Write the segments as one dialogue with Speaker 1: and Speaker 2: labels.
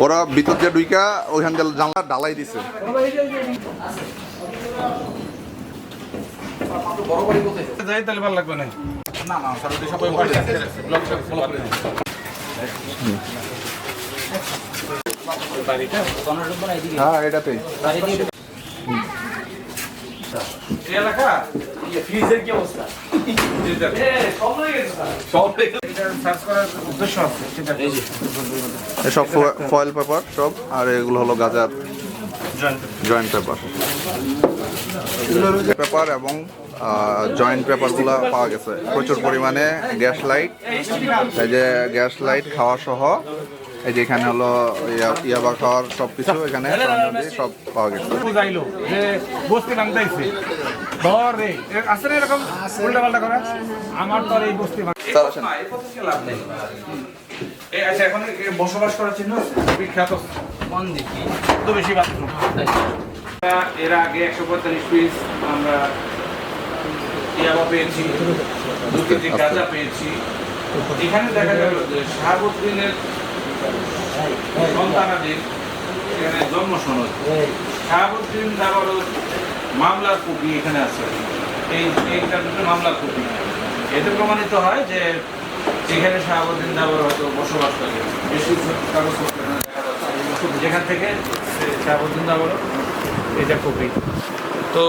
Speaker 1: ওরা ভিতর দিয়ে ঢুইকা ওইখান দিয়ে জানলা ডালাই দিছে।
Speaker 2: যাই তাহলে ভালো লাগবে না। না না স্যার ওই সবাই ব্লকটা ফলো করে দিন।
Speaker 1: হ্যাঁ এটাতেই
Speaker 2: এই এলাকা ফ্রিজের কি অবস্থা?
Speaker 1: সব ফয়েল পেপার সব, আর এগুলো হলো গাজার জয়েন্ট পেপার পেপার এবং জয়েন্ট পেপারগুলো পাওয়া গেছে প্রচুর পরিমাণে। গ্যাস লাইট, এই যে গ্যাস লাইট খাওয়া সহ, এই যে এখানে হলো ইয়াবা খাওয়ার সব কিছু এখানে সব পাওয়া গেছে।
Speaker 2: বুঝাইলো যে বস্তি ভাঙতেছে ধরে আসলে এরকম উল্টা পাল্টা করে আমার তো এই বস্তি লাভ নেই। আচ্ছা এখন বসবাস করার চিহ্ন বিখ্যাত মন দেখি তো বেশি বাথরুম। এর আগে 145 পিস আমরা ইয়াবা পেয়েছি, 2 কেজি গাঁজা পেয়েছি। এখানে দেখা গেল যে শাহাবুদ্দিনের সন্তানাদের এখানে জন্ম সনদ, শাহাবুদ্দিন দাবারও মামলার কপি এখানে আছে। এইটার মামলার কপি এতে প্রমাণিত হয় যে এখানে শাহাবুদ্দিন দাবার হয়তো বসবাস করে। বেশি কাগজপত্র যেখান থেকে শাহাবুদ্দিন দাবারও এটা কপি। তো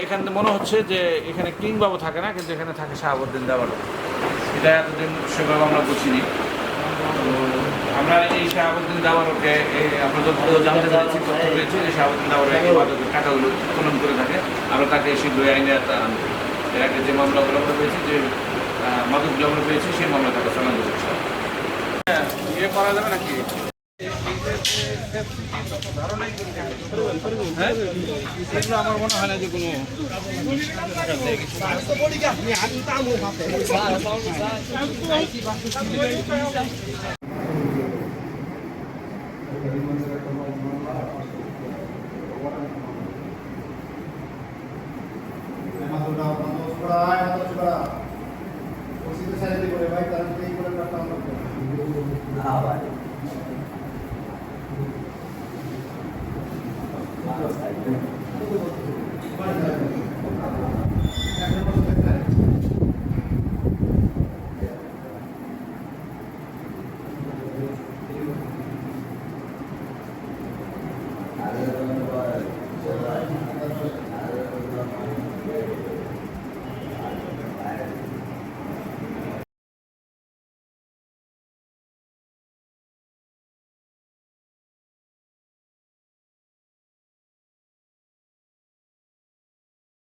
Speaker 2: এখানে মনে হচ্ছে যে এখানে কিংবাবু থাকে না, কিন্তু এখানে থাকে শাহাবুদ্দিন দাবারও। এটা এতদিন সেভাবে আমরা বুঝিনি। আমরা এই শাহাবুদ্দিন দাবারকে আমরা যতগুলো জানতে পেরেছি, তথ্য পেয়েছি যে শাহাবুদ্দিন দাবার এই মাদকের টাকাগুলো উত্তোলন করে থাকে। আমরা তাকে শীঘ্রই আইনে আনবো। এর আগে যে মামলাগুলো আমরা পেয়েছি, যে মাদকগুলো আমরা পেয়েছি, সেই মামলা তাকে চালান করছে। ইয়ে করা যাবে নাকি? আমার মনে হয় না যে কোনো
Speaker 3: Masuk